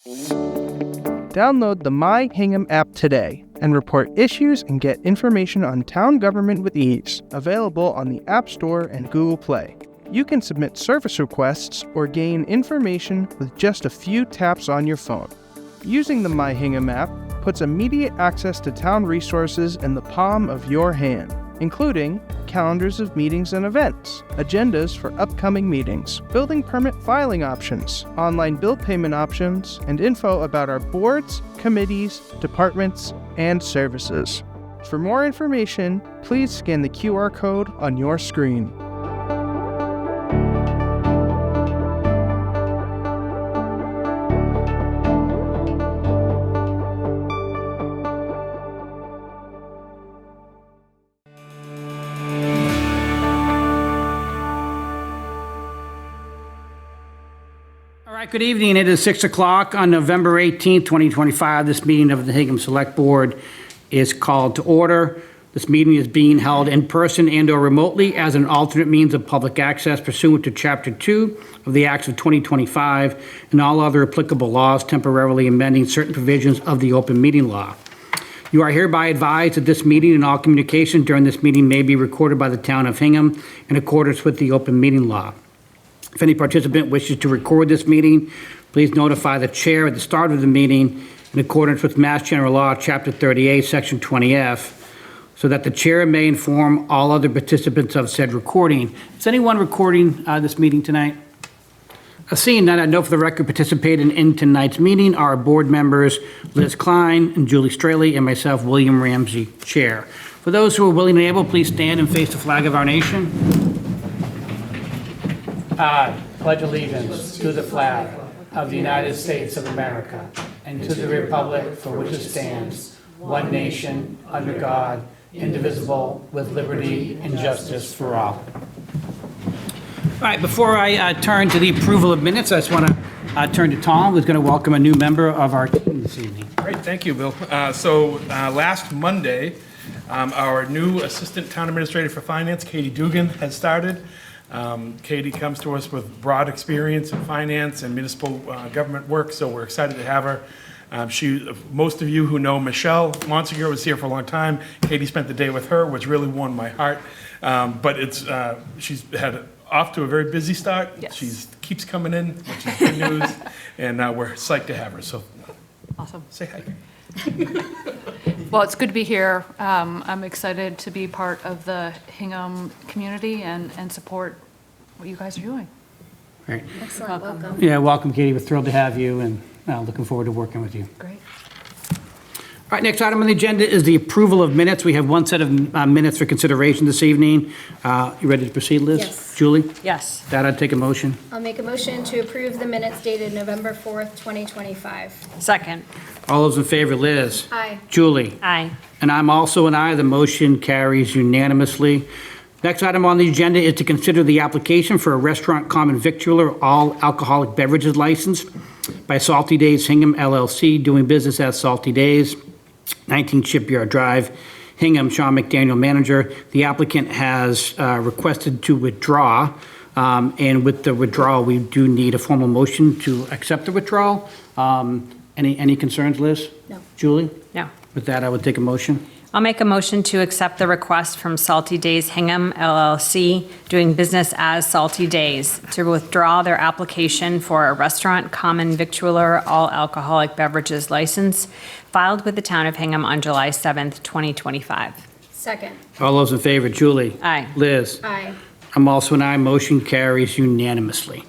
Download the My Hingham app today and report issues and get information on town government with ease. Available on the App Store and Google Play. You can submit service requests or gain information with just a few taps on your phone. Using the My Hingham app puts immediate access to town resources in the palm of your hand, including calendars of meetings and events, agendas for upcoming meetings, building permit filing options, online bill payment options, and info about our boards, committees, departments, and services. For more information, please scan the QR code on your screen. Good evening. It is 6 o'clock on November 18th, 2025. This meeting of the Hingham Select Board is called to order. This meeting is being held in person and/or remotely as an alternate means of public access pursuant to Chapter 2 of the Acts of 2025 and all other applicable laws temporarily amending certain provisions of the open meeting law. You are hereby advised that this meeting and all communications during this meeting may be recorded by the town of Hingham in accordance with the open meeting law. If any participant wishes to record this meeting, please notify the chair at the start of the meeting in accordance with Mass General Law, Chapter 38, Section 20F, so that the chair may inform all other participants of said recording. Is anyone recording this meeting tonight? Seeing none, I know for the record participating in tonight's meeting are board members Liz Klein and Julie Straley and myself, William Ramsey, chair. For those who are willing and able, please stand and face the flag of our nation. I pledge allegiance to the flag of the United States of America and to the republic for which it stands, one nation, under God, indivisible, with liberty and justice for all. All right, before I turn to the approval of minutes, I just want to turn to Tom, who's going to welcome a new member of our team this evening. Great, thank you, Bill. Last Monday, our new Assistant Town Administrator for Finance, Katie Dugan, has started. Katie comes to us with broad experience in finance and municipal government work, so we're excited to have her. Most of you who know Michelle Monsegur was here for a long time. Katie spent the day with her, which really warmed my heart. But she's had off to a very busy start. Yes. She keeps coming in, which is good news, and we're psyched to have her. So, Awesome. say hi. Well, it's good to be here. I'm excited to be part of the Hingham community and support what you guys are doing. Right. Excellent, welcome. Yeah, welcome, Katie. We're thrilled to have you and looking forward to working with you. Great. All right, next item on the agenda is the approval of minutes. We have one set of minutes for consideration this evening. You ready to proceed, Liz? Yes. Julie? Yes. That I'd take a motion. I'll make a motion to approve the minutes dated November 4th, 2025. Second. All those in favor, Liz? Aye. Julie? Aye. And I'm also an aye. The motion carries unanimously. Next item on the agenda is to consider the application for a restaurant common victualler all alcoholic beverages license by Salty Days Hingham LLC, doing business as Salty Days, 19 Shipyard Drive, Hingham. Sean McDaniel, manager. The applicant has requested to withdraw, and with the withdrawal, we do need a formal motion to accept the withdrawal. Any concerns, Liz? No. Julie? No. With that, I would take a motion. I'll make a motion to accept the request from Salty Days Hingham LLC, doing business as Salty Days, to withdraw their application for a restaurant common victualler all alcoholic beverages license filed with the town of Hingham on July 7th, 2025. Second. All those in favor, Julie? Aye. Liz? Aye. I'm also an aye. Motion carries unanimously.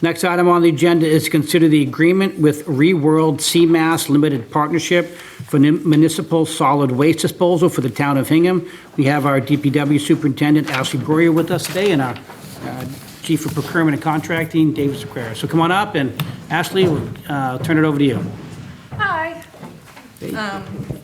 Next item on the agenda is to consider the agreement with Reworld CMAS Limited Partnership for municipal solid waste disposal for the town of Hingham. We have our DPW Superintendent, Ashley Breuer, with us today, and our Chief of Procurement and Contracting, David Sequeira. So come on up, and Ashley, we'll turn it over to you. Hi.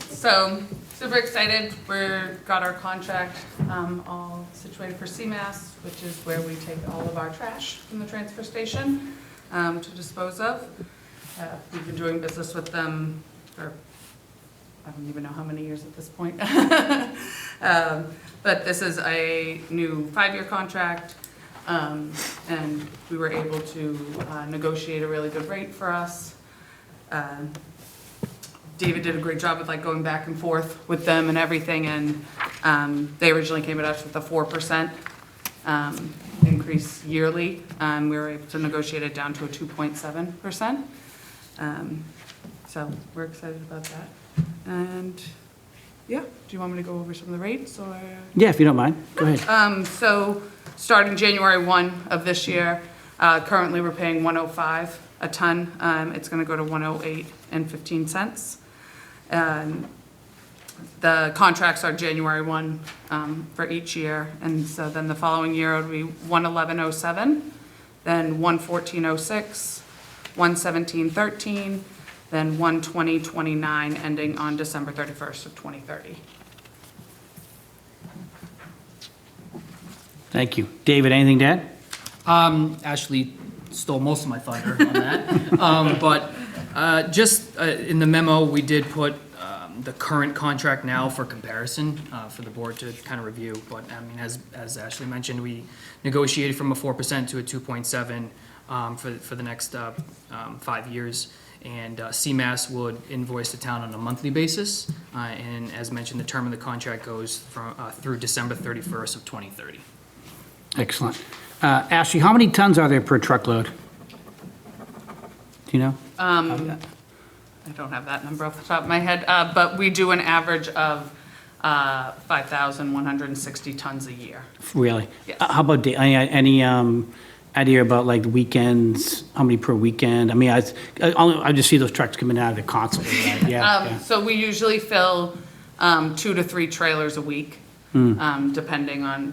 So super excited. We're got our contract all situated for CMAS, which is where we take all of our trash from the transfer station to dispose of. We've been doing business with them for I don't even know how many years at this point. But this is a new 5-year contract, and we were able to negotiate a really good rate for us. David did a great job with like going back and forth with them and everything, and they originally came at us with a 4% increase yearly. We were able to negotiate it down to a 2.7%. So we're excited about that. And yeah, do you want me to go over some of the rates or? Yeah, if you don't mind, go ahead. So starting January 1 of this year, currently we're paying 105 a ton. It's going to go to 108 and 15 cents. The contracts are January 1 for each year, and so then the following year it would be 111.07, then 114.06, 117.13, then 120.29, ending on December 31st of 2030. Thank you. David, anything to add? Ashley stole most of my thunder on that. But just in the memo, we did put the current contract now for comparison for the board to kind of review. But I mean, as Ashley mentioned, we negotiated from a 4% to a 2.7 for the next 5 years. And CMAS would invoice the town on a monthly basis. And as mentioned, the term of the contract goes through December 31st of 2030. Excellent. Ashley, how many tons are there per truckload? Do you know? I don't have that number off the top of my head, but we do an average of 5,160 tons a year. Really? Yes. How about any idea about like the weekends? How many per weekend? I mean, I just see those trucks coming out of there constantly. Right? Yeah. So we usually fill 2 to 3 trailers a week, depending on,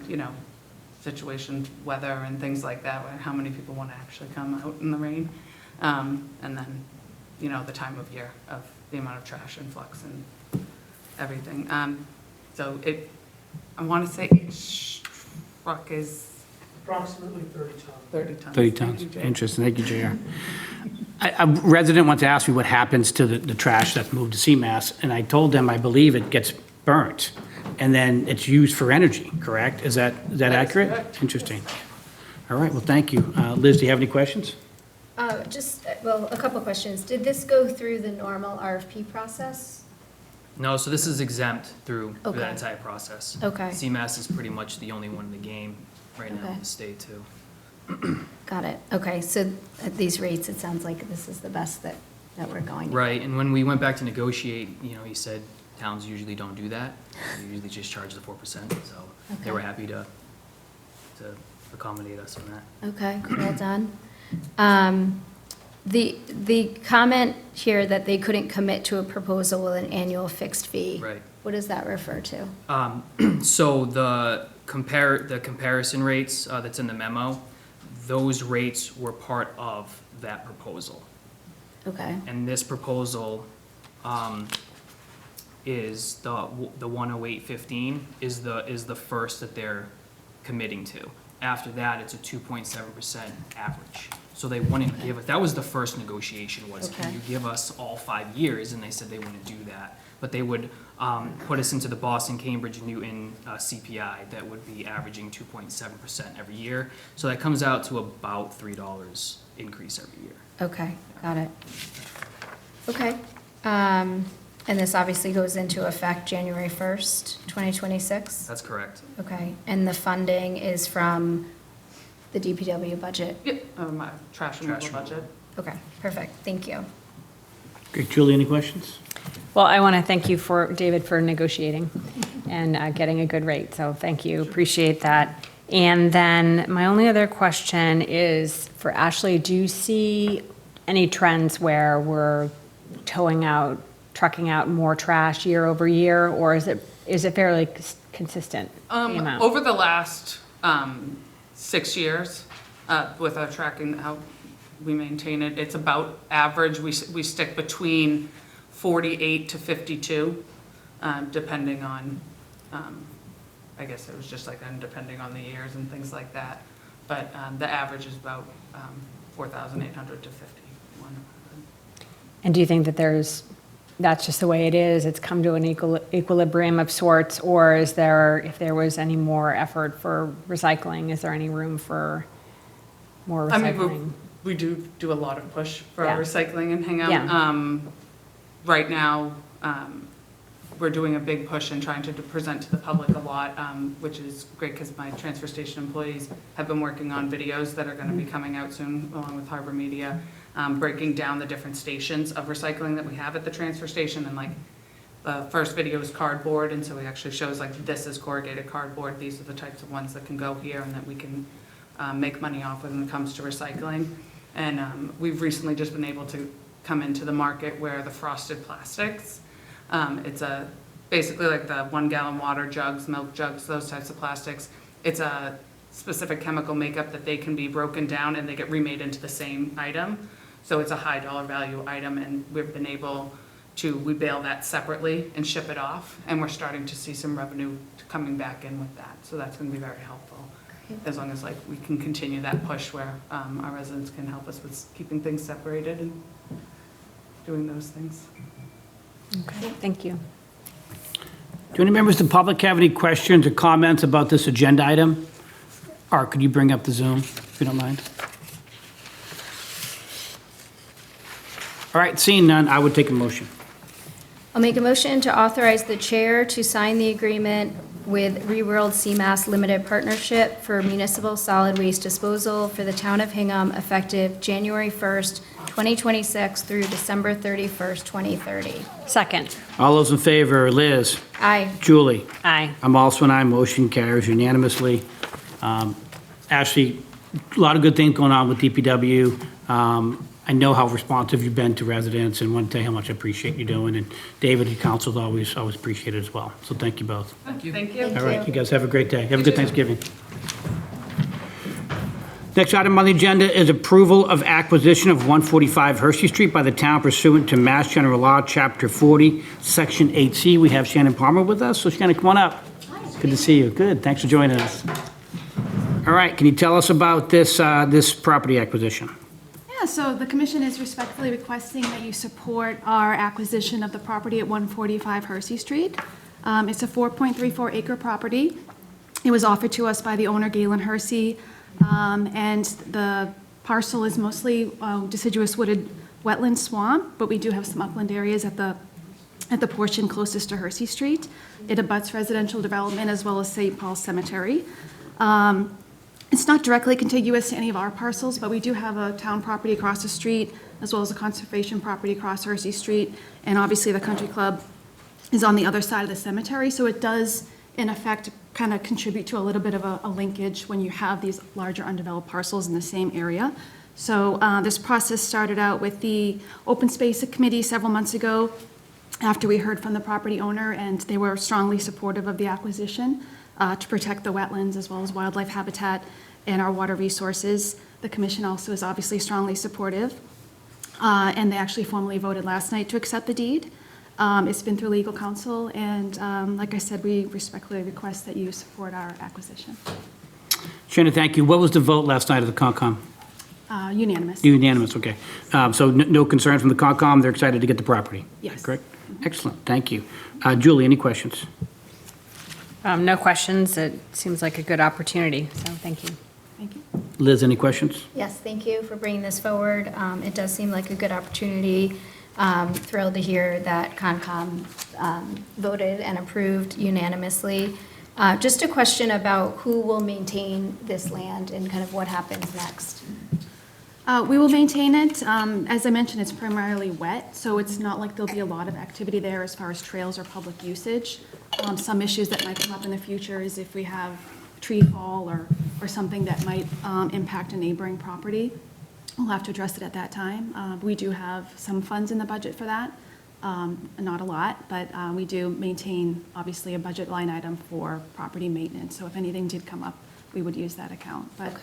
situation, weather, and things like that, how many people want to actually come out in the rain. And then, the time of year of the amount of trash influx and everything. So I want to say each truck is Approximately 30 tons. 30 tons. 30 tons. Interesting. Thank you, JR. A resident wants to ask me what happens to the trash that's moved to CMAS, and I told them I believe it gets burnt, and then it's used for energy, correct? Is that accurate? correct. Interesting. All right, well, thank you. Liz, do you have any questions? A couple questions. Did this go through the normal RFP process? No, so this is exempt through Okay. that entire process. Okay. CMAS is pretty much the only one in the game right now in Okay. the state too. Got it. Okay, so at these rates, it sounds like this is the best that we're going to. Right, and when we went back to negotiate, he said towns usually don't do that. They usually just charge the 4%, so they Okay. were happy to accommodate us on that. Okay, well done. The comment here that they couldn't commit to a proposal with an annual fixed fee. Right. What does that refer to? So the comparison rates that's in the memo, those rates were part of that proposal. Okay, And this proposal is the 108.15 is the first that they're committing to. After that, it's a 2.7% average. So they wouldn't give it, that was the first negotiation was, can Okay. you give us all 5 years? And they said they wouldn't do that. But they would put us into the Boston, Cambridge, Newton CPI that would be averaging 2.7% every year. So that comes out to about $3 increase every year. okay, got it. Okay, and this obviously goes into effect January 1st, 2026? That's correct. Okay, and the funding is from the DPW budget? Yep, my trash removal Trash removal. budget. Okay, perfect, thank you. Great. Julie, any questions? Well, I want to thank you David, for negotiating and getting a good rate, so thank you, appreciate that. And then my only other question is for Ashley, do you see any trends where we're trucking out more trash year over year, or is it fairly consistent, the amount? Over the last 6 years, with our tracking, how we maintain it, it's about average. We stick between 48 to 52, depending on, I guess it was just like, depending on the years and things like that. But the average is about 4,800 to 51. And do you think that that's just the way it is, it's come to an equilibrium of sorts, or if there was any more effort for recycling, is there any room for more I mean, recycling? we do a lot of push for our Yeah. recycling in Hingham. Yeah. Right now, we're doing a big push and trying to present to the public a lot, which is great because my transfer station employees have been working on videos that are going to be coming out soon along with Harbor Media, breaking down the different stations of recycling that we have at the transfer station. And like the first video is cardboard, and so it actually shows like this is corrugated cardboard. These are the types of ones that can go here and that we can make money off when it comes to recycling. And we've recently just been able to come into the market where the frosted plastics, it's basically like the 1 gallon water jugs, milk jugs, those types of plastics. It's a specific chemical makeup that they can be broken down and they get remade into the same item. So it's a high dollar value item, and we've been able to, we bale that separately and ship it off. And we're starting to see some revenue coming back in with that. So that's going to be very helpful. As long as like we can continue that push where our residents can help us with keeping things separated and doing those things. Okay, thank you. Do any members of the public have any questions or comments about this agenda item? Art, could you bring up the Zoom, if you don't mind? All right, seeing none, I would take a motion. I'll make a motion to authorize the chair to sign the agreement with Reworld CMAS Limited Partnership for municipal solid waste disposal for the town of Hingham effective January 1st, 2026 through December 31st, 2030. Second. All those in favor, Liz? Aye. Julie? Aye. I'm also an aye, motion carries unanimously. Ashley, a lot of good things going on with DPW. I know how responsive you've been to residents, and want to tell you how much I appreciate you doing. And David, your counsel's always appreciated as well. So thank you both. Thank you. Thank Thank All right, you. you guys have a great day. Have a good Thanksgiving. Next item on the agenda is approval of acquisition of 145 Hershey Street by the town pursuant to Mass General Law, Chapter 40, Section 8C. We have Shannon Palmer with us, so Shannon, come on up. Good to see you. Good, thanks for joining us. All right, can you tell us about this, this property acquisition? Yeah, so the commission is respectfully requesting that you support our acquisition of the property at 145 Hersey Street. It's a 4.34 acre property. It was offered to us by the owner, Galen Hersey, and the parcel is mostly deciduous wooded wetland swamp, but we do have some upland areas at the portion closest to Hersey Street. It abuts residential development as well as St. Paul's Cemetery. It's not directly contiguous to any of our parcels, but we do have a town property across the street, as well as a conservation property across Hersey Street, and obviously the country club is on the other side of the cemetery, so it does, in effect, kind of contribute to a little bit of a linkage when you have these larger undeveloped parcels in the same area. So this process started out with the Open Space Committee several months ago, after we heard from the property owner, and they were strongly supportive of the acquisition to protect the wetlands as well as wildlife habitat and our water resources. The commission also is obviously strongly supportive, and they actually formally voted last night to accept the deed. It's been through legal counsel, and like I said, we respectfully request that you support our acquisition. Shannon, thank you. What was the vote last night of the Concom? Unanimous. Unanimous, okay. So no concern from the Concom, they're excited to get the property? Yes. Correct? Excellent, thank you. Julie, any questions? No questions. It seems like a good opportunity, so thank you. Thank you. Liz, any questions? Yes, thank you for bringing this forward. It does seem like a good opportunity. Thrilled to hear that Concom voted and approved unanimously. Just a question about who will maintain this land and kind of what happens next. We will maintain it. As I mentioned, it's primarily wet, so it's not like there'll be a lot of activity there as far as trails or public usage. Some issues that might come up in the future is if we have tree fall or something that might impact a neighboring property. We'll have to address it at that time. We do have some funds in the budget for that, not a lot, but we do maintain, obviously, a budget line item for property maintenance. So if anything did come up, we would use that account. But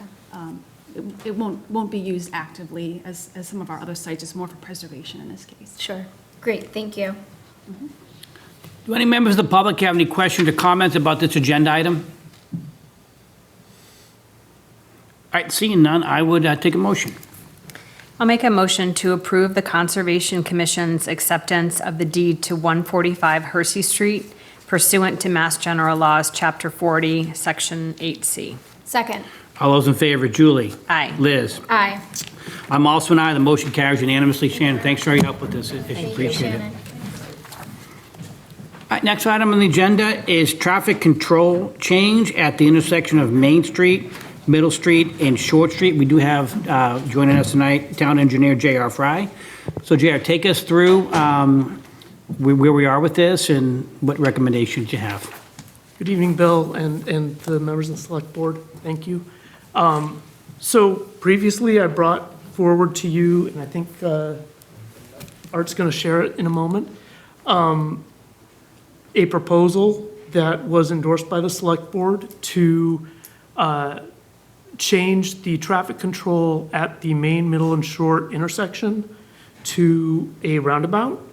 it won't be used actively as some of our other sites. It's more for preservation in this case. Sure. Great, thank you. Do any members of the public have any questions or comments about this agenda item? All right, seeing none, I would take a motion. I'll make a motion to approve the Conservation Commission's acceptance of the deed to 145 Hersey Street pursuant to Mass General Laws, Chapter 40, Section 8C. Second. All those in favor, Julie? Aye. Liz? Aye. I'm also an aye. The motion carries unanimously. Shannon, thanks for your help with this. Thank you, Appreciate it. Shannon. All right, next item on the agenda is traffic control change at the intersection of Main Street, Middle Street, and Short Street. We do have, joining us tonight, Town Engineer J.R. Fry. So J.R., take us through where we are with this and what recommendations you have. Good evening, Bill, and the members of the Select Board. Thank you. So previously, I brought forward to you, and I think Art's going to share it in a moment, a proposal that was endorsed by the Select Board to change the traffic control at the Main, Middle, and Short intersection to a roundabout.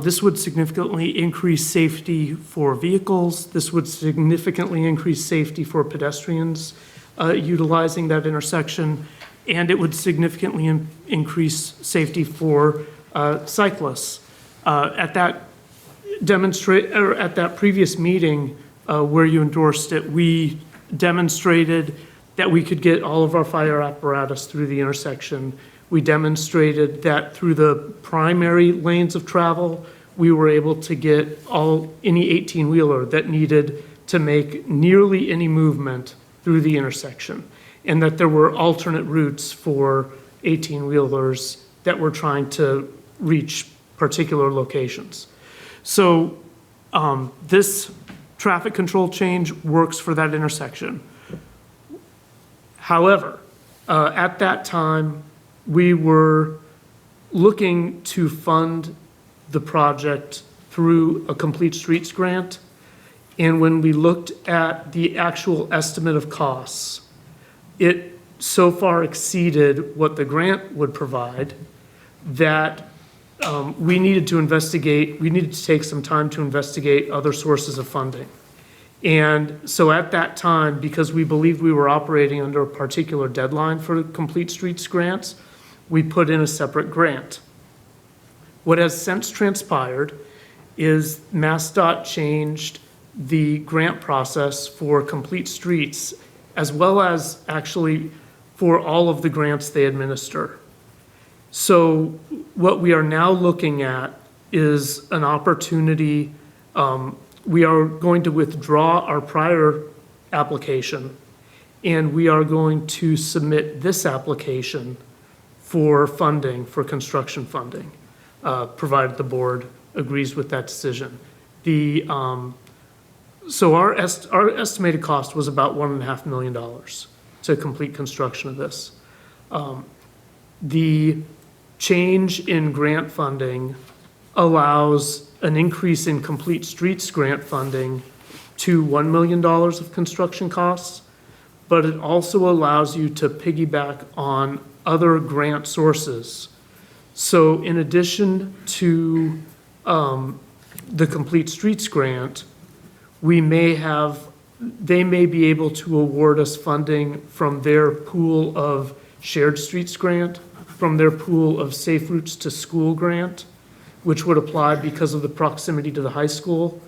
This would significantly increase safety for vehicles. This would significantly increase safety for pedestrians utilizing that intersection, and it would significantly increase safety for cyclists. At that previous meeting where you endorsed it, we demonstrated that we could get all of our fire apparatus through the intersection. We demonstrated that through the primary lanes of travel, we were able to get any 18-wheeler that needed to make nearly any movement through the intersection, and that there were alternate routes for 18-wheelers that were trying to reach particular locations. So this traffic control change works for that intersection. However, at that time, we were looking to fund the project through a Complete Streets grant. And when we looked at the actual estimate of costs, it so far exceeded what the grant would provide that we needed to take some time to investigate other sources of funding. And so at that time, because we believed we were operating under a particular deadline for Complete Streets grants, we put in a separate grant. What has since transpired is MassDOT changed the grant process for Complete Streets, as well as actually for all of the grants they administer. So what we are now looking at is an opportunity. We are going to withdraw our prior application, and we are going to submit this application for funding, for construction funding, provided the board agrees with that decision. So our estimated cost was about $1.5 million to complete construction of this. The change in grant funding allows an increase in Complete Streets grant funding to $1 million of construction costs, but it also allows you to piggyback on other grant sources. So in addition to the Complete Streets grant, they may be able to award us funding from their pool of Shared Streets grant, from their pool of Safe Routes to School grant, which would apply because of the proximity to the high school,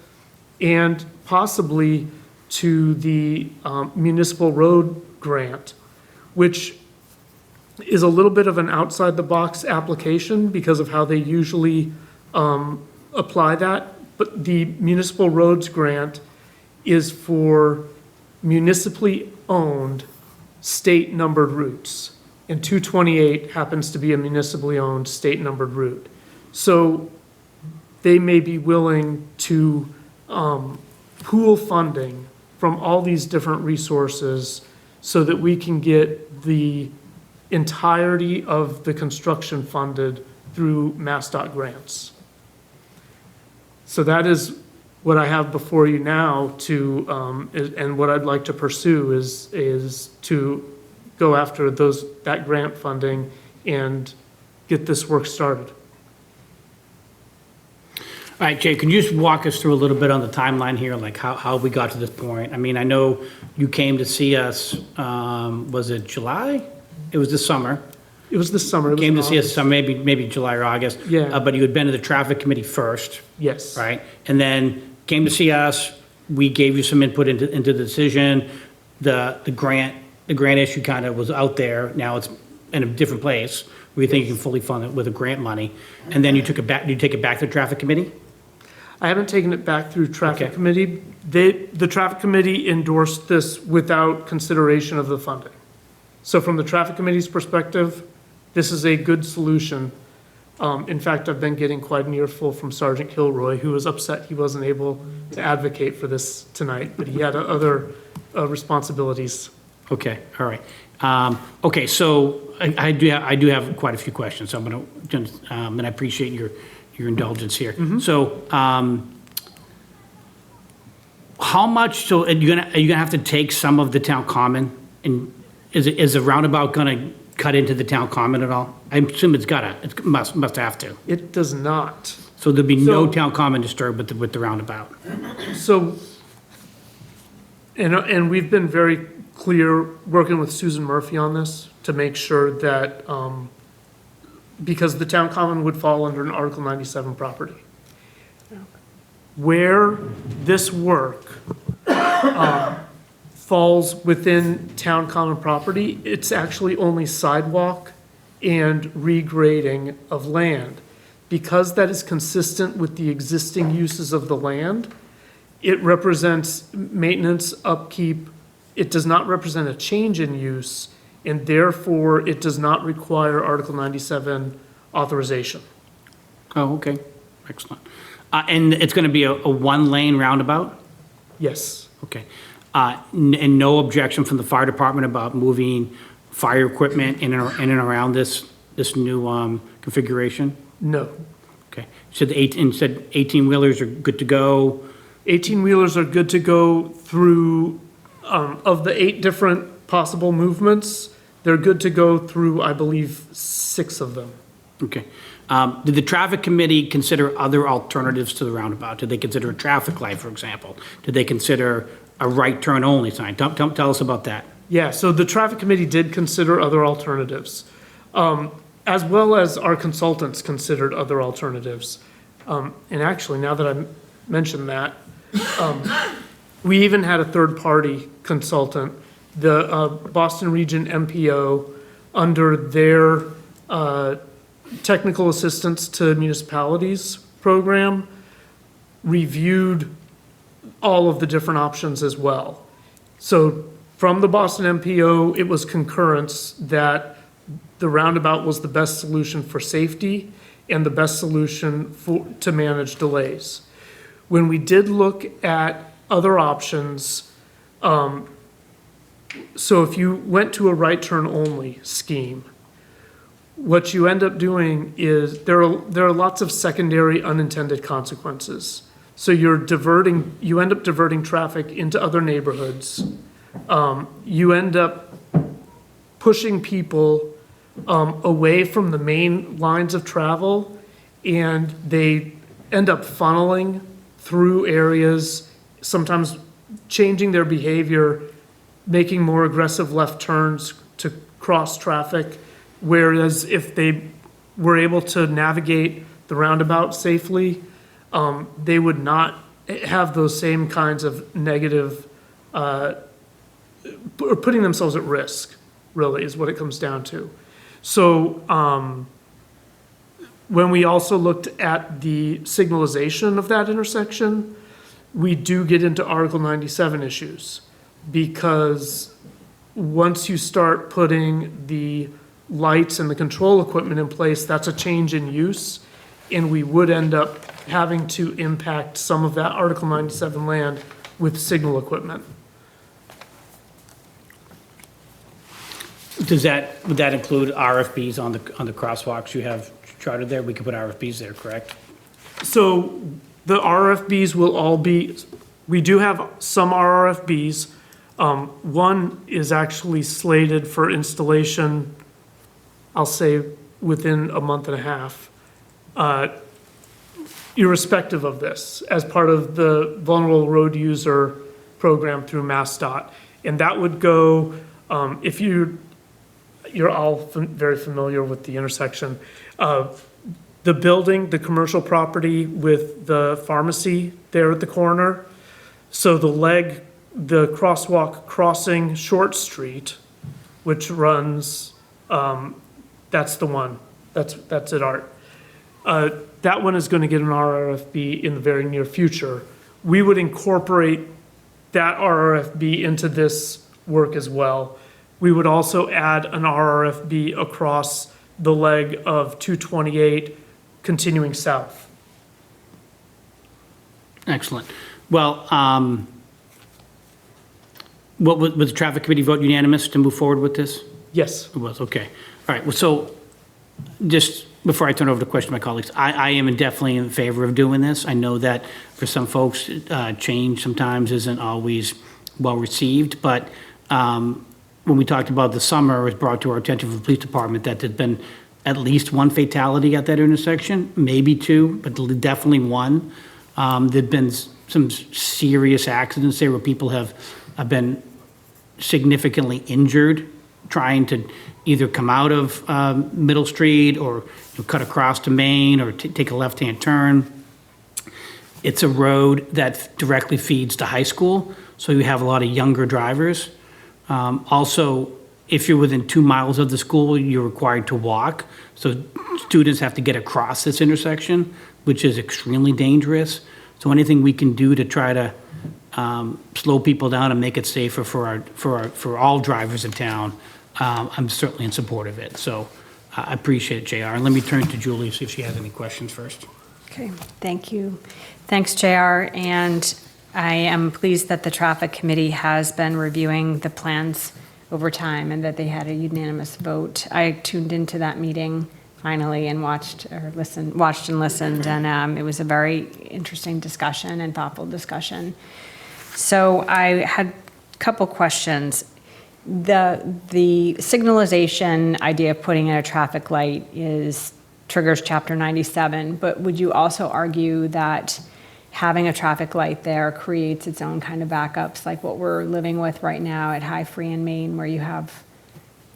and possibly to the municipal road grant, which is a little bit of an outside-the-box application because of how they usually apply that. But the municipal roads grant is for municipally owned state-numbered routes. And 228 happens to be a municipally owned state-numbered route. So they may be willing to pool funding from all these different resources so that we can get the entirety of the construction funded through MassDOT grants. So that is what I have before you now and what I'd like to pursue is to go after that grant funding and get this work started. All right, Jay, can you just walk us through a little bit on the timeline here, like how we got to this point? I mean, I know you came to see us, was it July? It was this summer. It was this summer. Came to see us, maybe July or August. Yeah. But you had been to the traffic committee first. Yes. Right? And then came to see us. We gave you some input into the decision. The grant the grant issue kind of was out there, now it's in a different place. We think you can fully fund it with the grant money, and then you took it back, you take it back to the traffic committee? I haven't taken it back through traffic Okay. committee. The traffic committee endorsed this without consideration of the funding. So from the traffic committee's perspective, this is a good solution. In fact, I've been getting quite an earful from Sergeant Kilroy, who was upset he wasn't able to advocate for this tonight, but he had other responsibilities. Okay, all right. Okay, so I do have quite a few questions, so I'm gonna, and I appreciate your indulgence here. So, how much, so are you gonna have to take some of the town common? And is the roundabout gonna cut into the town common at all? I assume it must have to. It does not. So there'll be no So- town common disturbed with the roundabout? So, and we've been very clear, working with Susan Murphy on this, to make sure that, because the town common would fall under an Article 97 property. Where this work falls within town common property, it's actually only sidewalk and regrading of land. Because that is consistent with the existing uses of the land, it represents maintenance, upkeep. It does not represent a change in use, and therefore it does not require Article 97 authorization. Oh, okay, excellent. And it's gonna be a one-lane roundabout? Yes. Okay. And no objection from the fire department about moving fire equipment in and around this new configuration? No. Okay. Said 18-wheelers are good to go? 18-wheelers are good to go through, of the 8 different possible movements, they're good to go through, I believe, 6 of them. Okay. Did the traffic committee consider other alternatives to the roundabout? Did they consider a traffic light, for example? Did they consider a right turn only sign? Tell us about that. Yeah, so the traffic committee did consider other alternatives, as well as our consultants considered other alternatives. And actually, now that I mentioned that, we even had a third-party consultant, the Boston Region MPO, under their technical assistance to municipalities program, reviewed all of the different options as well. So from the Boston MPO, it was concurrence that the roundabout was the best solution for safety and the best solution to manage delays. When we did look at other options, so if you went to a right turn only scheme, what you end up doing is there are lots of secondary unintended consequences. So you end up diverting traffic into other neighborhoods. You end up pushing people away from the main lines of travel, and they end up funneling through areas, sometimes changing their behavior, making more aggressive left turns to cross traffic. Whereas if they were able to navigate the roundabout safely, they would not have those same kinds of negative, putting themselves at risk, really, is what it comes down to. So when we also looked at the signalization of that intersection, we do get into Article 97 issues, because once you start putting the lights and the control equipment in place, that's a change in use, and we would end up having to impact some of that Article 97 land with signal equipment. Would that include RFBs on the crosswalks you have charted there? We could put RFBs there, correct? So the RFBs will all be, we do have some RFBs. One is actually slated for installation, I'll say, within a month and a half, irrespective of this, as part of the vulnerable road user program through MassDOT. And that would go, if you're all very familiar with the intersection, the building, the commercial property with the pharmacy there at the corner. So the crosswalk crossing Short Street which runs, that's the one. That's at Art. That one is going to get an RRFB in the very near future. We would incorporate that RRFB into this work as well. We would also add an RRFB across the leg of 228 continuing south. Excellent. Well, what was the traffic committee vote unanimous to move forward with this? Yes. It was, okay. All right, well, so just before I turn over the question to my colleagues, I am definitely in favor of doing this. I know that for some folks, change sometimes isn't always well-received, but when we talked about the summer, it was brought to our attention from the police department that there's been at least one fatality at that intersection, maybe two, but definitely one. There've been some serious accidents there where people have been significantly injured trying to either come out of Middle Street or cut across to Main or take a left-hand turn. It's a road that directly feeds the high school, so you have a lot of younger drivers. Also, if you're within 2 miles of the school, you're required to walk. So students have to get across this intersection, which is extremely dangerous. So anything we can do to try to slow people down and make it safer for all drivers in town, I'm certainly in support of it. So I appreciate it, JR. And let me turn to Julie, see if she has any questions first. Okay, thank you. Thanks, JR. And I am pleased that the traffic committee has been reviewing the plans over time and that they had a unanimous vote. I tuned into that meeting finally and watched and listened, and it was a very interesting discussion and thoughtful discussion. So I had a couple questions. The signalization idea of putting in a traffic light triggers Chapter 97, but would you also argue that having a traffic light there creates its own kind of backups, like what we're living with right now at High Free and Main, where you have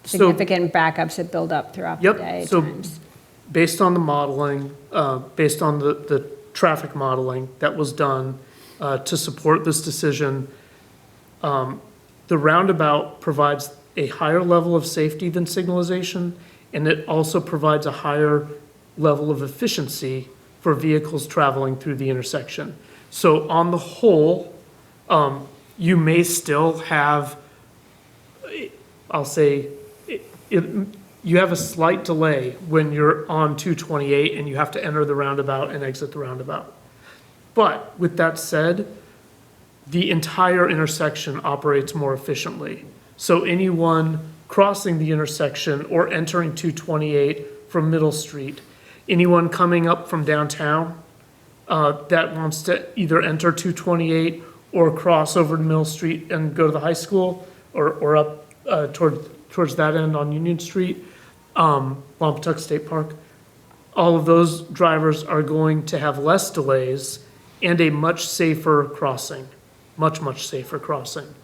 significant backups that build up throughout the day at times? Based on the modeling, based on the traffic modeling that was done to support this decision, the roundabout provides a higher level of safety than signalization, and it also provides a higher level of efficiency for vehicles traveling through the intersection. So on the whole, you may still have, I'll say, you have a slight delay when you're on 228 and you have to enter the roundabout and exit the roundabout. But with that said, the entire intersection operates more efficiently. So anyone crossing the intersection or entering 228 from Middle Street, anyone coming up from downtown that wants to either enter 228 or cross over to Middle Street and go to the high school or up towards that end on Union Street, Wampatuck State Park, all of those drivers are going to have less delays and a much safer crossing, much safer crossing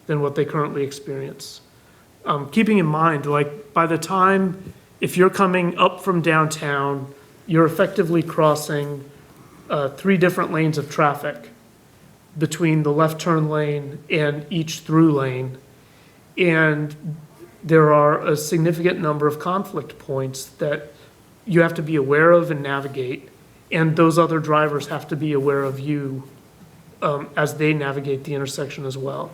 than what they currently experience. Keeping in mind, like by the time, if you're coming up from downtown, you're effectively crossing 3 different lanes of traffic between the left turn lane and each through lane. And there are a significant number of conflict points that you have to be aware of and navigate. And those other drivers have to be aware of you as they navigate the intersection as well.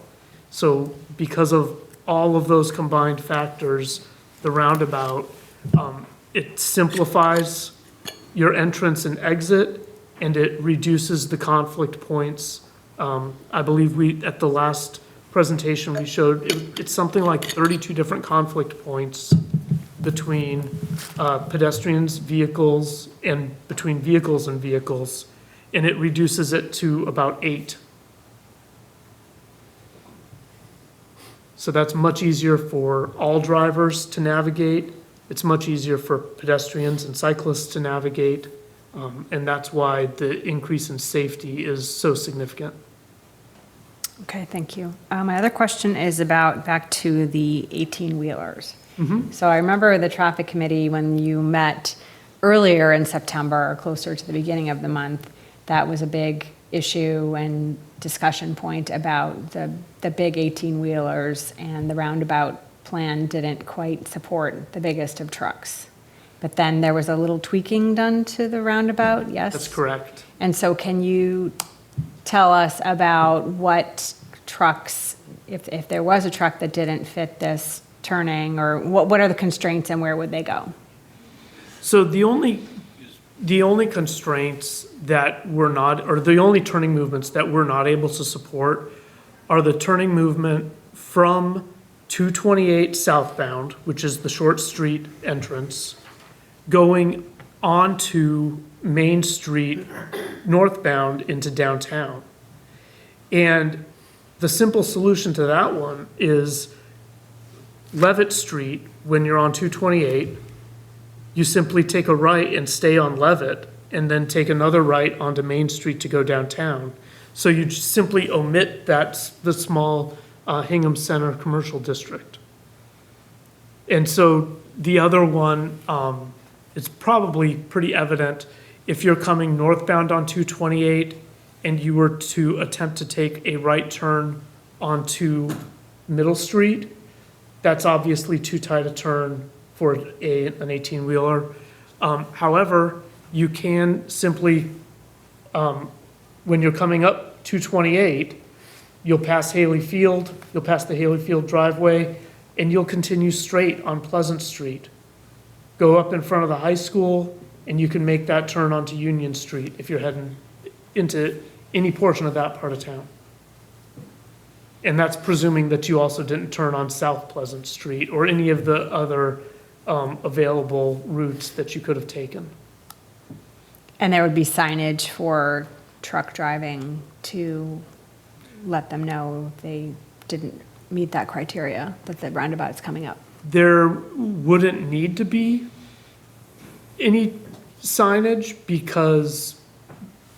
So because of all of those combined factors, the roundabout, it simplifies your entrance and exit, and it reduces the conflict points. I believe at the last presentation we showed, it's something like 32 different conflict points between pedestrians, vehicles, and between vehicles and vehicles, and it reduces it to about 8. So that's much easier for all drivers to navigate. It's much easier for pedestrians and cyclists to navigate. And that's why the increase in safety is so significant. Okay, thank you. My other question is back to the 18-wheelers. So I remember the traffic committee, when you met earlier in September, or closer to the beginning of the month, that was a big issue and discussion point about the big 18-wheelers and the roundabout plan didn't quite support the biggest of trucks. But then there was a little tweaking done to the roundabout, yes? That's correct. And so can you tell us about what trucks, if there was a truck that didn't fit this turning, or what are the constraints and where would they go? So the only constraints that we're not, or the only turning movements that we're not able to support are the turning movement from 228 southbound, which is the short street entrance, going onto Main Street northbound into downtown. And the simple solution to that one is Levitt Street, when you're on 228, you simply take a right and stay on Levitt, and then take another right onto Main Street to go downtown. So you just simply omit the small Hingham Center commercial district. And so the other one, it's probably pretty evident if you're coming northbound on 228 and you were to attempt to take a right turn onto Middle Street, that's obviously too tight a turn for an 18-wheeler. However, you can simply, when you're coming up 228, you'll pass Haley Field, you'll pass the Haley Field driveway, and you'll continue straight on Pleasant Street. Go up in front of the high school, and you can make that turn onto Union Street if you're heading into any portion of that part of town. And that's presuming that you also didn't turn on South Pleasant Street or any of the other available routes that you could have taken. And there would be signage for truck driving to let them know if they didn't meet that criteria, that the roundabout's coming up. There wouldn't need to be any signage because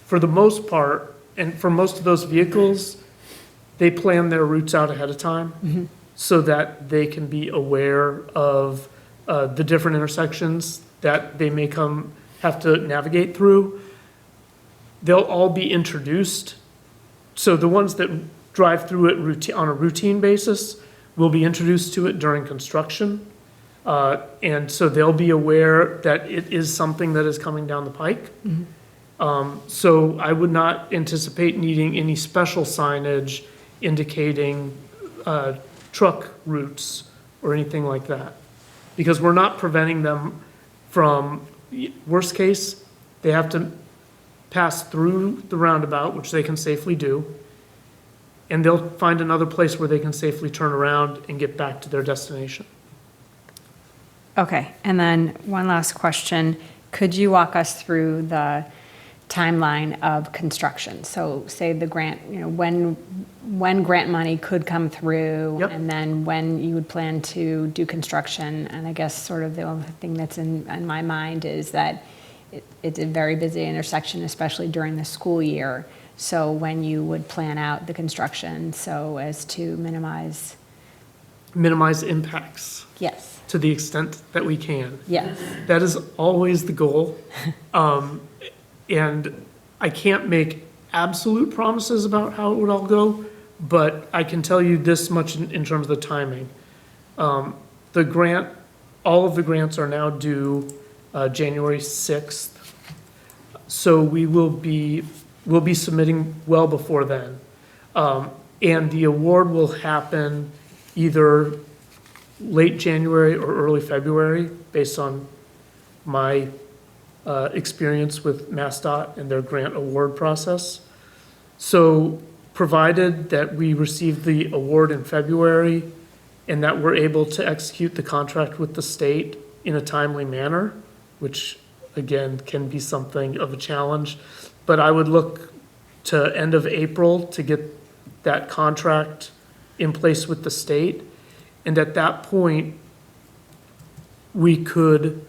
for the most part, and for most of those vehicles, they plan their routes out ahead of time so that they can be aware of the different intersections that they may have to navigate through. They'll all be introduced. So the ones that drive through it on a routine basis will be introduced to it during construction. And so they'll be aware that it is something that is coming down the pike. So I would not anticipate needing any special signage indicating truck routes or anything like that. Because we're not preventing them from, worst case, they have to pass through the roundabout, which they can safely do, and they'll find another place where they can safely turn around and get back to their destination. Okay, and then one last question. Could you walk us through the timeline of construction? So say the grant, when grant money could come through, Yep. and then when you would plan to do construction. And I guess sort of the only thing that's in my mind is that it's a very busy intersection, especially during the school year. So when you would plan out the construction so as to minimize. Minimize impacts Yes, to the extent that we can. yes. That is always the goal. And I can't make absolute promises about how it would all go, but I can tell you this much in terms of the timing. The grant, all of the grants are now due January 6th. So we'll be submitting well before then. And the award will happen either late January or early February, based on my experience with MassDOT and their grant award process. So provided that we receive the award in February and that we're able to execute the contract with the state in a timely manner, which again can be something of a challenge, but I would look to end of April to get that contract in place with the state. And at that point, we could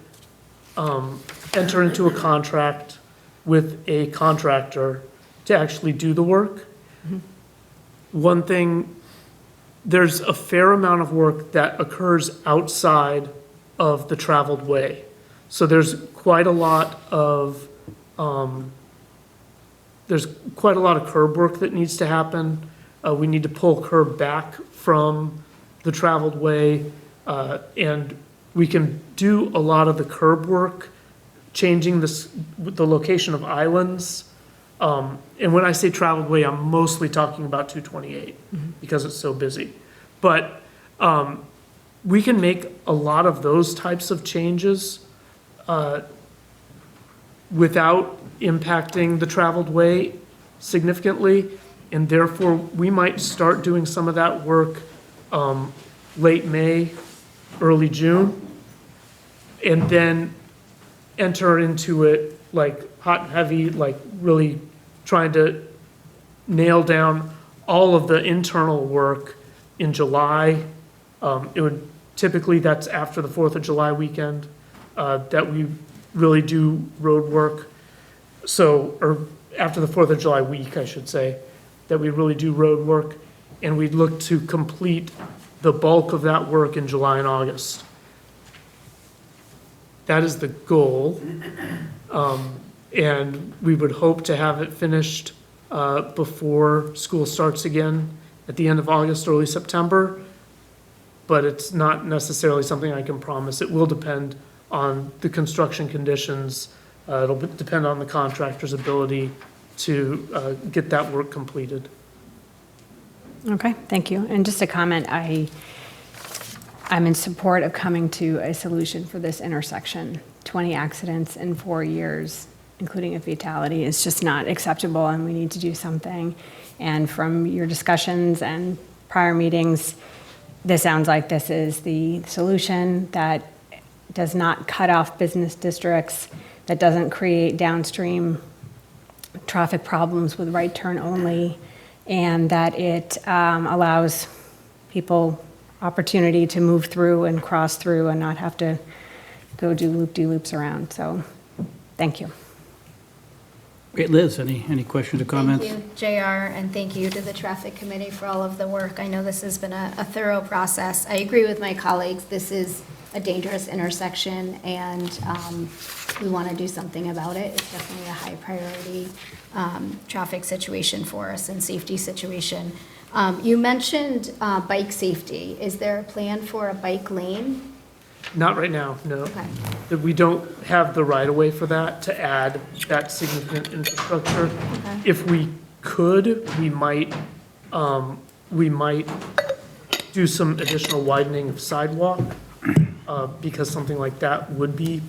enter into a contract with a contractor to actually do the work. One thing, there's a fair amount of work that occurs outside of the traveled way. So there's quite a lot of curb work that needs to happen. We need to pull curb back from the traveled way. And we can do a lot of the curb work, changing the location of islands. And when I say traveled way, I'm mostly talking about 228 because it's so busy. But we can make a lot of those types of changes without impacting the traveled way significantly. And therefore, we might start doing some of that work late May, early June, and then enter into it like hot and heavy, like really trying to nail down all of the internal work in July. It would typically, that's after the 4th of July weekend, that we really do road work. So, or after the 4th of July week, I should say, that we really do road work. And we'd look to complete the bulk of that work in July and August. That is the goal. And we would hope to have it finished before school starts again at the end of August, early September. But it's not necessarily something I can promise. It will depend on the construction conditions. It'll depend on the contractor's ability to get that work completed. Okay, thank you. And just a comment, I'm in support of coming to a solution for this intersection. 20 accidents in 4 years, including a fatality, is just not acceptable, and we need to do something. And from your discussions and prior meetings, this sounds like this is the solution that does not cut off business districts, that doesn't create downstream traffic problems with right turn only, and that it allows people opportunity to move through and cross through and not have to go do loop-de-loops around. So, thank you. Great, Liz, any questions or comments? Thank you, JR, and thank you to the Traffic Committee for all of the work. I know this has been a thorough process. I agree with my colleagues. This is a dangerous intersection, and we want to do something about it. It's definitely a high priority traffic situation for us and safety situation. You mentioned bike safety. Is there a plan for a bike lane? Not right now, no. Okay. That we don't have the right-of-way for that, to add that significant infrastructure. Okay. If we could, we might do some additional widening of sidewalk, because something like that would be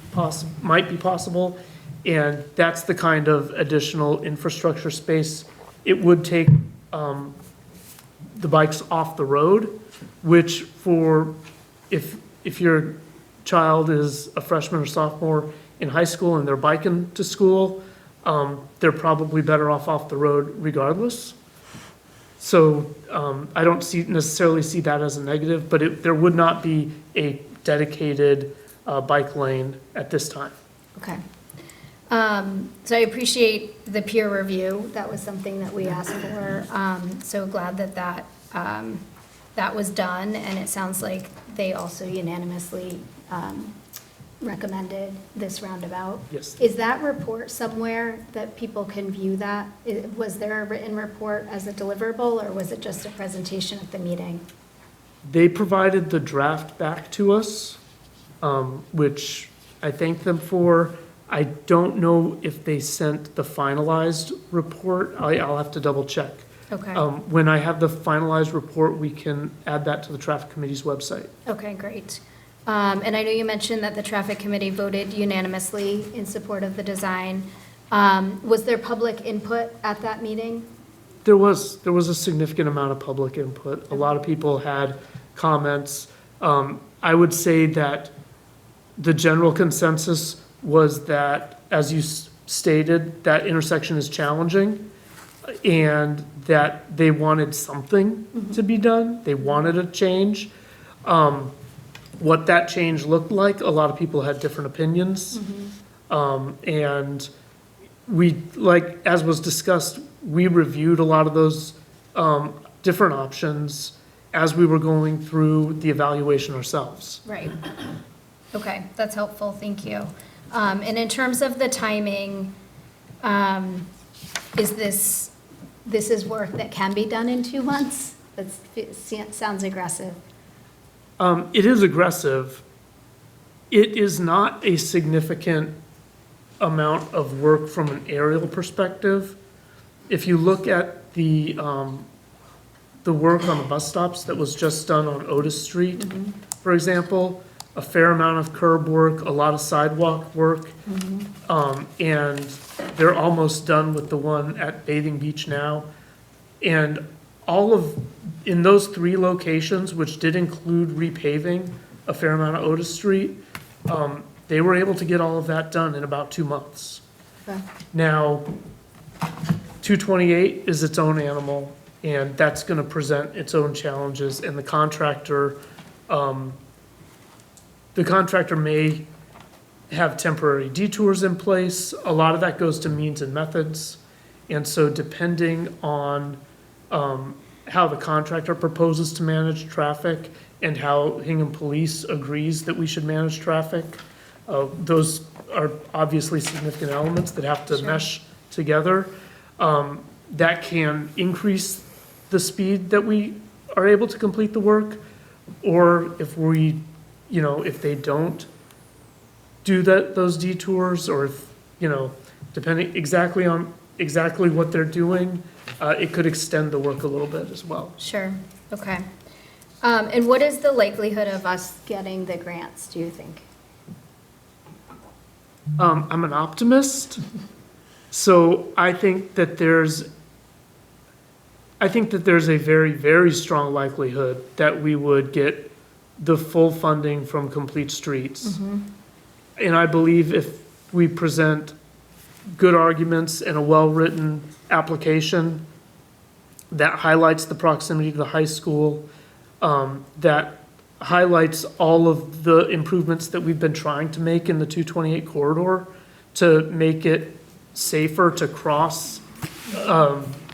might be possible. And that's the kind of additional infrastructure space. It would take the bikes off the road, which if your child is a freshman or sophomore in high school and they're biking to school, they're probably better off the road regardless. So I don't necessarily see that as a negative, but there would not be a dedicated bike lane at this time. Okay. So I appreciate the peer review. That was something that we asked for. So glad that was done, and it sounds like they also unanimously recommended this roundabout. Yes. Is that report somewhere that people can view that? Was there a written report as a deliverable, or was it just a presentation at the meeting? They provided the draft back to us, which I thank them for. I don't know if they sent the finalized report. I'll have to double check. Okay. When I have the finalized report, we can add that to the Traffic Committee's website. Okay, great. And I know you mentioned that the Traffic Committee voted unanimously in support of the design. Was there public input at that meeting? There was a significant amount of public input. A lot of people had comments. I would say that the general consensus was that, as you stated, that intersection is challenging, and that they wanted something to be done. They wanted a change. What that change looked like, a lot of people had different opinions. And we, like, as was discussed, we reviewed a lot of those different options as we were going through the evaluation ourselves. Right. Okay, that's helpful, thank you. And in terms of the timing, is this is work that can be done in 2 months? That sounds aggressive. It is aggressive. It is not a significant amount of work from an aerial perspective. If you look at the work on the bus stops that was just done on Otis Street, for example, a fair amount of curb work, a lot of sidewalk work. And they're almost done with the one at Bathing Beach now. And in those 3 locations, which did include repaving a fair amount of Otis Street, they were able to get all of that done in about 2 months. Okay. Now, 228 is its own animal, and that's gonna present its own challenges, and the contractor may have temporary detours in place. A lot of that goes to means and methods. And so depending on how the contractor proposes to manage traffic and how Hingham Police agrees that we should manage traffic, those are obviously significant elements that have to mesh together. That can increase the speed that we are able to complete the work, or if if they don't do those detours, or if, depending exactly what they're doing, it could extend the work a little bit as well. Sure, okay. And what is the likelihood of us getting the grants, do you think? I'm an optimist, so I think that there's a very, very strong likelihood that we would get the full funding from Complete Streets. And I believe if we present good arguments and a well-written application that highlights the proximity to the high school, that highlights all of the improvements that we've been trying to make in the 228 corridor to make it safer to cross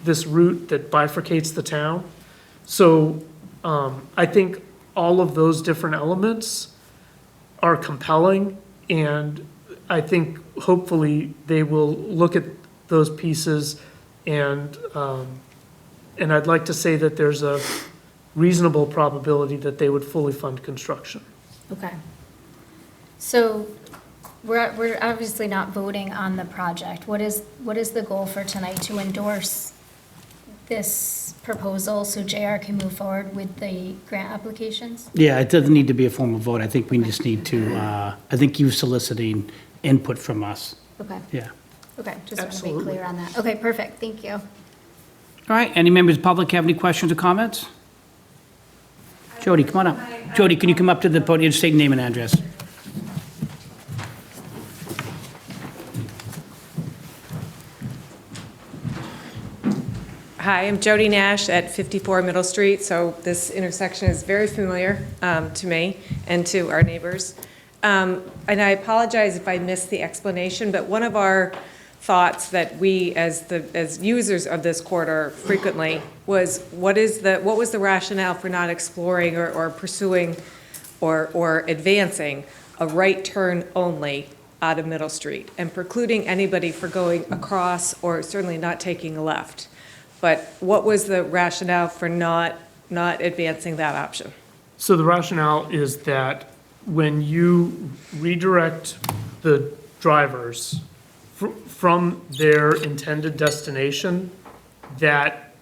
this route that bifurcates the town. So I think all of those different elements are compelling, and I think hopefully they will look at those pieces, and I'd like to say that there's a reasonable probability that they would fully fund construction. Okay. So we're obviously not voting on the project. What is the goal for tonight? To endorse this proposal so JR can move forward with the grant applications? Yeah, it doesn't need to be a formal vote. I think we just need to, I think you soliciting input from us. Okay, Yeah. okay, just want to be Absolutely. clear on that. Okay, perfect, thank you. All right, any members of the public have any questions or comments? Jody, come on up. Jody, can you come up to the podium, state your name and address? Hi, I'm Jody Nash at 54 Middle Street, so this intersection is very familiar to me and to our neighbors. And I apologize if I missed the explanation, but one of our thoughts that we, as users of this corridor frequently, was what was the rationale for not exploring or pursuing or advancing a right turn only out of Middle Street and precluding anybody for going across or certainly not taking a left? But what was the rationale for not advancing that option? So the rationale is that when you redirect the drivers from their intended destination, that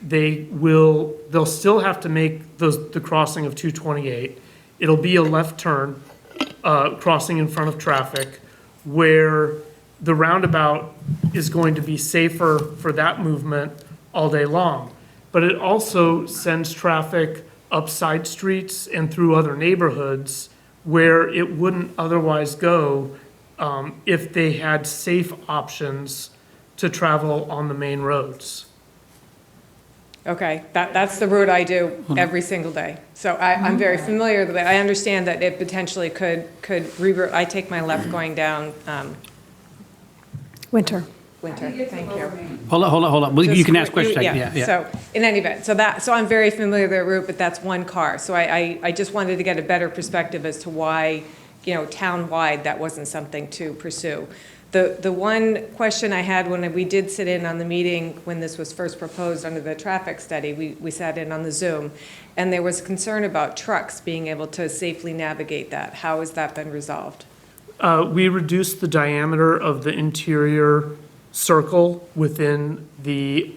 they'll still have to make the crossing of 228. It'll be a left turn, crossing in front of traffic, where the roundabout is going to be safer for that movement all day long. But it also sends traffic up side streets and through other neighborhoods where it wouldn't otherwise go if they had safe options to travel on the main roads. Okay, that's the route I do every single day. So I'm very familiar with it. I understand that it potentially could reroute. I take my left going down Winter. Winter, thank you. Hold on. Well, you can ask questions. Yeah. So in any event, so I'm very familiar with that route, but that's one car. So I just wanted to get a better perspective as to why, town-wide, that wasn't something to pursue. The one question I had when we did sit in on the meeting, when this was first proposed under the traffic study, we sat in on the Zoom, and there was concern about trucks being able to safely navigate that. How has that been resolved? We reduced the diameter of the interior circle within the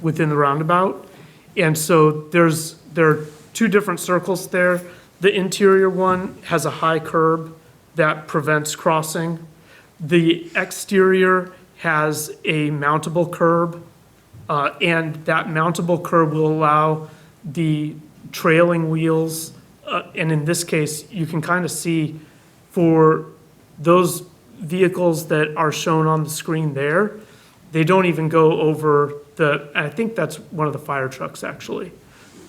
roundabout. And so there are two different circles there. The interior one has a high curb that prevents crossing. The exterior has a mountable curb, and that mountable curb will allow the trailing wheels, and in this case, you can kind of see for those vehicles that are shown on the screen there, they don't even go over I think that's one of the fire trucks, actually.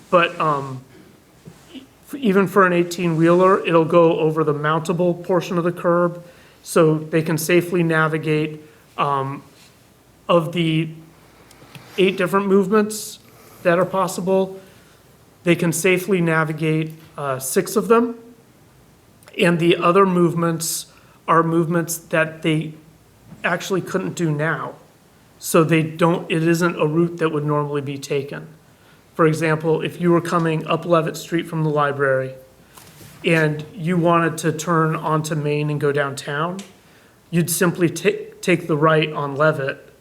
But even for an 18-wheeler, it'll go over the mountable portion of the curb, so they can safely navigate. Of the 8 different movements that are possible, they can safely navigate 6 of them. And the other movements are movements that they actually couldn't do now. So it isn't a route that would normally be taken. For example, if you were coming up Levitt Street from the library and you wanted to turn onto Main and go downtown, you'd simply take the right on Levitt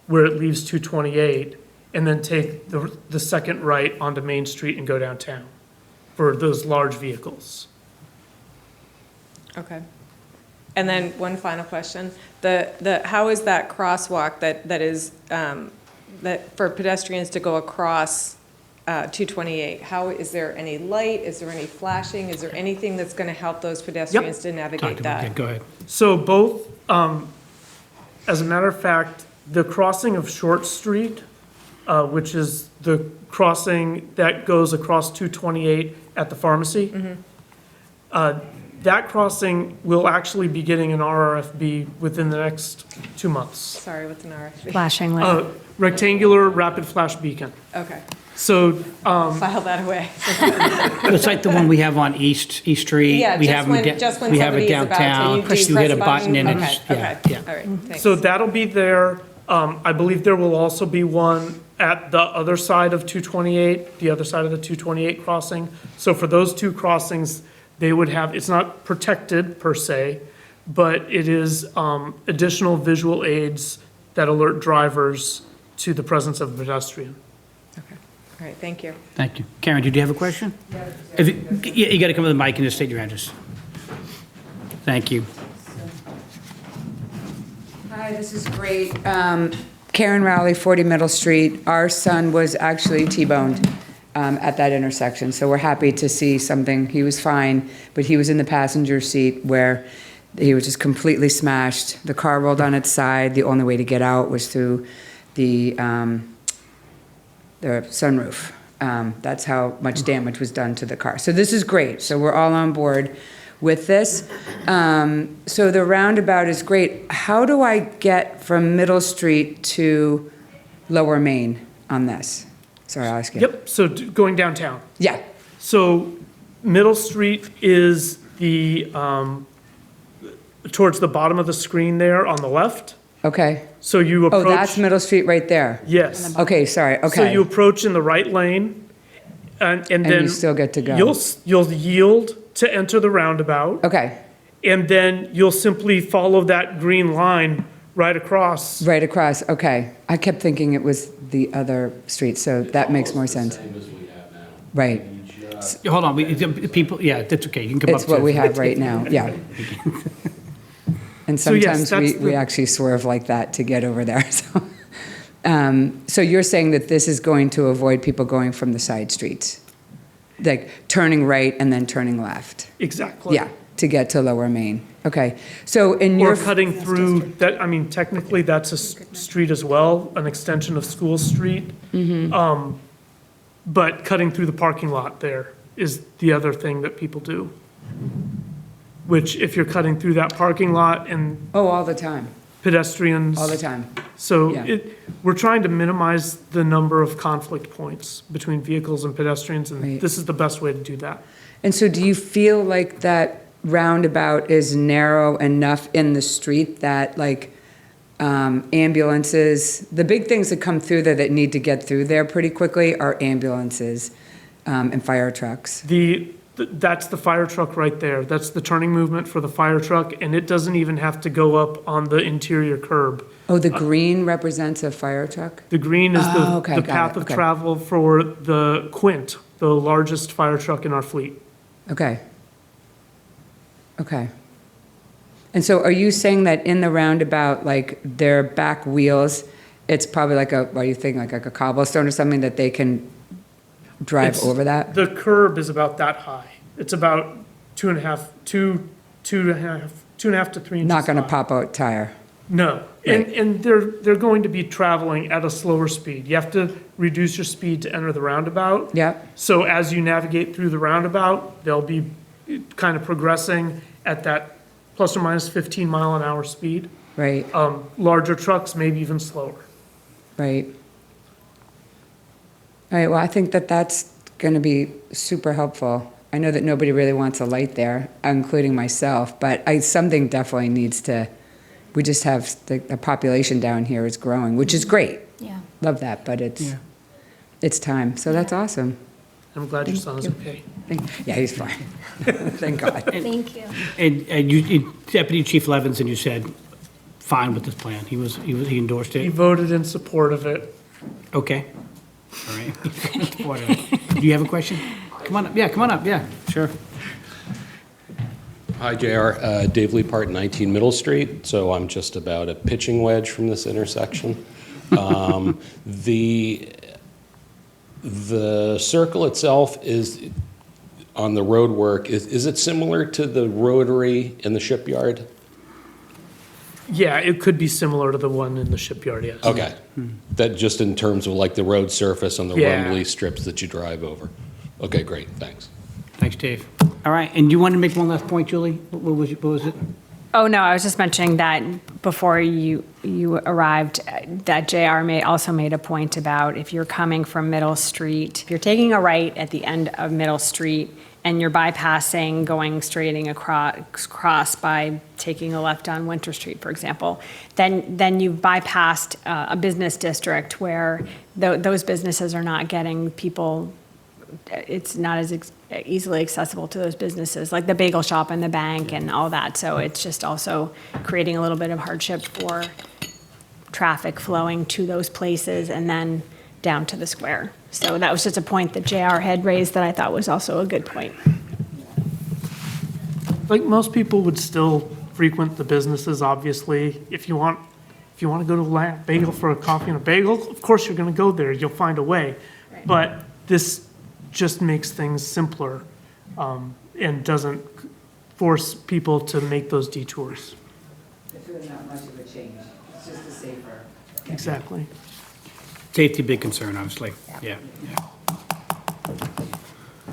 where it leaves 228 and then take the second right onto Main Street and go downtown for those large vehicles. Okay. And then one final question. How is that crosswalk that is, that for pedestrians to go across 228, is there any light? Is there any flashing? Is there anything that's going to help those pedestrians to navigate that? Go ahead. So both, as a matter of fact, the crossing of Short Street, which is the crossing that goes across 228 at the pharmacy, that crossing will actually be getting an RRFB within the next 2 months. Sorry, what's an RFB? Flashing light. Rectangular rapid flash beacon. Okay, So, file that away. It's like the one we have on East Street. Yeah, We just have when, them just when we have it somebody is about to, downtown. you You press hit a button and Okay, it's, okay, yeah. all right, thanks. so that'll be there. I believe there will also be one at the other side of 228, the other side of the 228 crossing. So for those 2 crossings, they would have, it's not protected per se, but it is additional visual aids that alert drivers to the presence of a pedestrian. Okay, all right, thank you. Thank you. Karen, did you have a question? You got to come to the mic and just state your address. Thank you. Hi, this is great. Karen Rowley, 40 Middle Street. Our son was actually T-boned at that intersection, so we're happy to see something. He was fine, but he was in the passenger seat where he was just completely smashed. The car rolled on its side. The only way to get out was through the sunroof. That's how much damage was done to the car. So this is great. So we're all on board with this. So the roundabout is great. How do I get from Middle Street to Lower Main on this? Sorry, I'll ask you. Yep, so going downtown. Yeah. So Middle Street is towards the bottom of the screen there on the left. Okay. So you approach. Oh, that's Middle Street right there? Yes. Okay, sorry, okay. So you approach in the right lane, and then. you still get to go. You'll yield to enter the roundabout. Okay, And then you'll simply follow that green line right across. right across, okay. I kept thinking it was the other street, so that makes more sense. Right, Hold on, people, yeah, that's okay. You can come up to. it's what we have right now, yeah. And So yes, sometimes that's we the- actually swerve like that to get over there, so. So you're saying that this is going to avoid people going from the side streets? Like turning right and then turning left? Exactly. Yeah, to get to Lower Main. Okay, so in your. Or cutting through, that, I mean, technically, that's a street as well, an extension of School Street. But cutting through the parking lot there is the other thing that people do. Which, if you're cutting through that parking lot and Oh, all the time, pedestrians. all the time. So Yeah. we're trying to minimize the number of conflict points between vehicles and pedestrians, Right. and this is the best way to do that. And so do you feel like that roundabout is narrow enough in the street that like ambulances, the big things that come through there that need to get through there pretty quickly are ambulances and fire trucks. That's the fire truck right there. That's the turning movement for the fire truck, and it doesn't even have to go up on the interior curb. Oh, the green represents a fire truck? The green is Oh, okay, the got path it, of okay. travel for the Quint, the largest fire truck in our fleet. Okay. Okay. And so are you saying that in the roundabout, like their back wheels, it's probably like what do you think, like a cobblestone or something that they can drive It's- over that? The curb is about that high. It's about 2.5 to 3 inches Not going to high. pop out tire? No, Right. and they're going to be traveling at a slower speed. You have to reduce your speed to enter the roundabout. Yep. So as you navigate through the roundabout, they'll be kind of progressing at that plus or minus 15 mile an hour speed. Right, Larger trucks, maybe even slower. right. All right, well, I think that that's going to be super helpful. I know that nobody really wants a light there, including myself, but something definitely needs to, we just have, the population down here is growing, which is great. Yeah. Love that, but it's time, so that's awesome. I'm glad your son is okay. Yeah, he's fine. Thank God. Thank you. And Deputy Chief Levinson, you said, fine with this plan. He endorsed He it? voted in support of it. Okay. All right. Support it. Do you have a question? Come on up. Yeah, come on up. Yeah, sure. Hi, JR. Dave Leapart, 19 Middle Street. So I'm just about a pitching wedge from this intersection. The circle itself is on the road work. Is it similar to the rotary in the shipyard? Yeah, it could be similar to the one in the shipyard, yes. Okay. That just in terms of like the road surface on the Yeah. rumbly strips that you drive over. Okay, great. Thanks. Thanks, Dave. All right, and you wanted to make one last point, Julie? What was it? Oh, no, I was just mentioning that before you arrived, that JR also made a point about if you're coming from Middle Street, if you're taking a right at the end of Middle Street and you're bypassing, going straighting across by taking a left on Winter Street, for example, then you've bypassed a business district where those businesses are not getting people, it's not as easily accessible to those businesses, like the bagel shop and the bank and all that. So it's just also creating a little bit of hardship for traffic flowing to those places and then down to the square. So that was just a point that JR had raised that I thought was also a good point. Like most people would still frequent the businesses, obviously. If you want to go to Bagel for a coffee and a bagel, of course you're going to go there. You'll find a way. Right. But this just makes things simpler and doesn't force people to make those detours. It's really not much of a change. It's just a safer. Exactly. Safety, big concern, obviously. Yeah.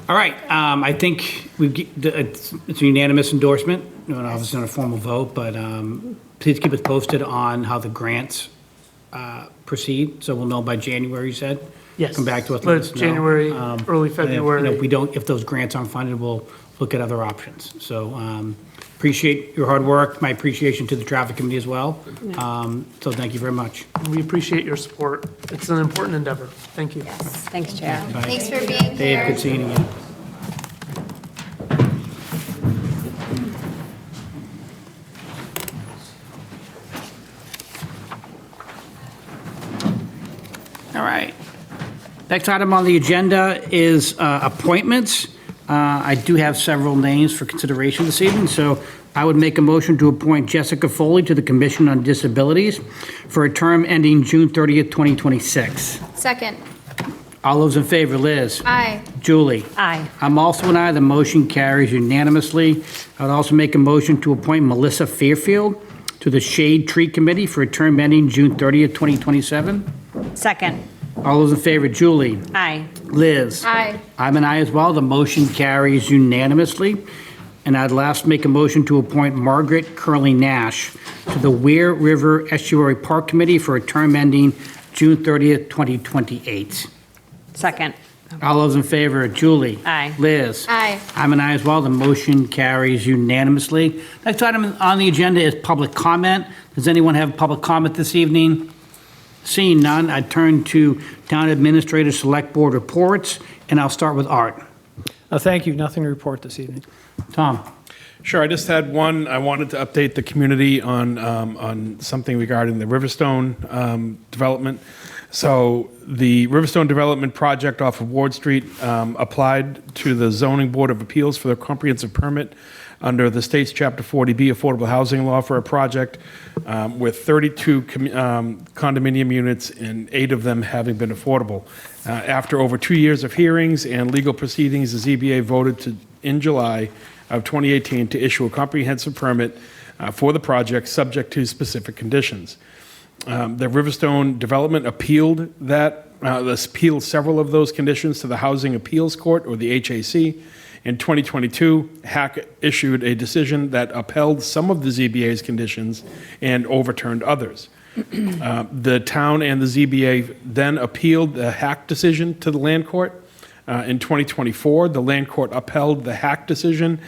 All right, I think it's a unanimous endorsement, obviously not a formal vote, but please keep us posted on how the grants proceed, so we'll know by January, you said? Yes. Come back to us, But let us know. January, early And February. if those grants aren't funded, we'll look at other options. So appreciate your hard work, my appreciation to the traffic committee as well. So thank you very much. We appreciate your support. It's an important endeavor. Thank you. Thanks, JR. Thanks for being Dave, here. good seeing you again. All right. Next item on the agenda is appointments. I do have several names for consideration this evening, so I would make a motion to appoint Jessica Foley to the Commission on Disabilities for a term ending June 30th, 2026. Second. All those in favor, Liz? Aye. Julie? Aye. I'm also an aye. The motion carries unanimously. I would also make a motion to appoint Melissa Fairfield to the Shade Tree Committee for a term ending June 30th, 2027. Second. All those in favor, Julie? Aye. Liz? Aye. I'm an aye as well. The motion carries unanimously. And I'd last make a motion to appoint Margaret Curley Nash to the Ware River Estuary Park Committee for a term ending June 30th, 2028. Second. All those in favor, Julie? Aye. Liz? Aye. I'm an aye as well. The motion carries unanimously. Next item on the agenda is public comment. Does anyone have public comment this evening? Seeing none, I turn to Town Administrator Select Board reports, and I'll start with Art. Thank you. Nothing to report this evening. Tom? Sure, I just had one. I wanted to update the community on something regarding the Riverstone development. So the Riverstone Development Project off of Ward Street applied to the Zoning Board of Appeals for their comprehensive permit under the state's Chapter 40B Affordable Housing Law for a project with 32 condominium units and 8 of them having been affordable. After over 2 years of hearings and legal proceedings, the ZBA voted in July of 2018 to issue a comprehensive permit for the project subject to specific conditions. The Riverstone Development appealed several of those conditions to the Housing Appeals Court, or the HAC. In 2022, HAC issued a decision that upheld some of the ZBA's conditions and overturned others. The town and the ZBA then appealed the HAC decision to the Land Court. In 2024, the Land Court upheld the HAC decision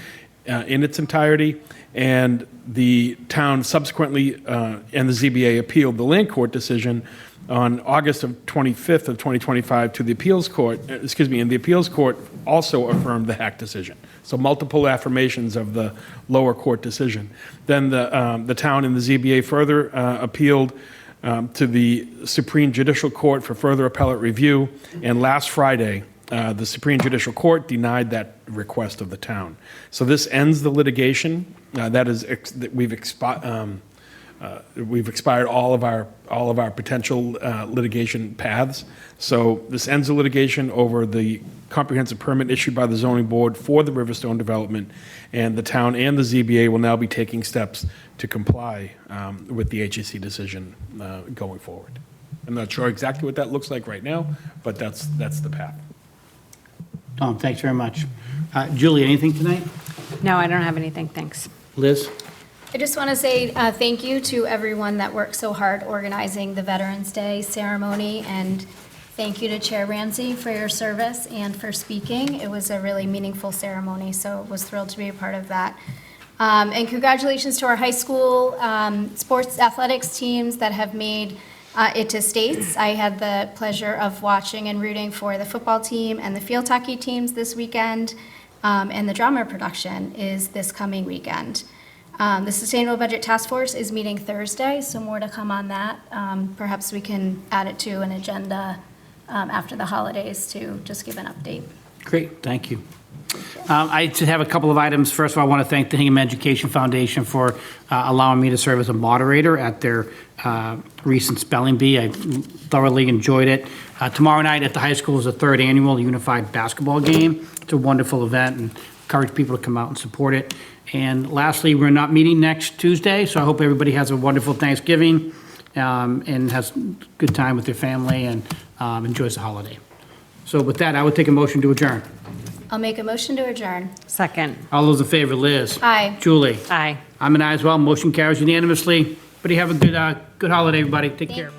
in its entirety, and the town subsequently, and the ZBA appealed the Land Court decision on August of 25th of 2025 to the Appeals Court, and the Appeals Court also affirmed the HAC decision. So multiple affirmations of the lower court decision. Then the town and the ZBA further appealed to the Supreme Judicial Court for further appellate review, and last Friday, the Supreme Judicial Court denied that request of the town. So this ends the litigation. We've expired all of our potential litigation paths. So this ends the litigation over the comprehensive permit issued by the zoning board for the Riverstone development, and the town and the ZBA will now be taking steps to comply with the HAC decision going forward. I'm not sure exactly what that looks like right now, but that's the path. Tom, thanks very much. Julie, anything tonight? No, I don't have anything, thanks. Liz? I just want to say thank you to everyone that worked so hard organizing the Veterans Day ceremony, and thank you to Chair Ramsey for your service and for speaking. It was a really meaningful ceremony, so I was thrilled to be a part of that. And congratulations to our high school sports athletics teams that have made it to states. I had the pleasure of watching and rooting for the football team and the field hockey teams this weekend, and the drama production is this coming weekend. The Sustainable Budget Task Force is meeting Thursday, so more to come on that. Perhaps we can add it to an agenda after the holidays to just give an update. Great, thank you. I just have a couple of items. First of all, I want to thank the Hingham Education Foundation for allowing me to serve as a moderator at their recent spelling bee. I thoroughly enjoyed it. Tomorrow night at the high school is the 3rd annual Unified Basketball Game. It's a wonderful event, and encourage people to come out and support it. And lastly, we're not meeting next Tuesday, so I hope everybody has a wonderful Thanksgiving and has a good time with their family and enjoys the holiday. So with that, I would take a motion to adjourn. I'll make a motion to adjourn. Second. All those in favor, Liz? Aye. Julie? Aye. I'm an aye as well. Motion carries unanimously. But you have a good holiday, everybody. Take care.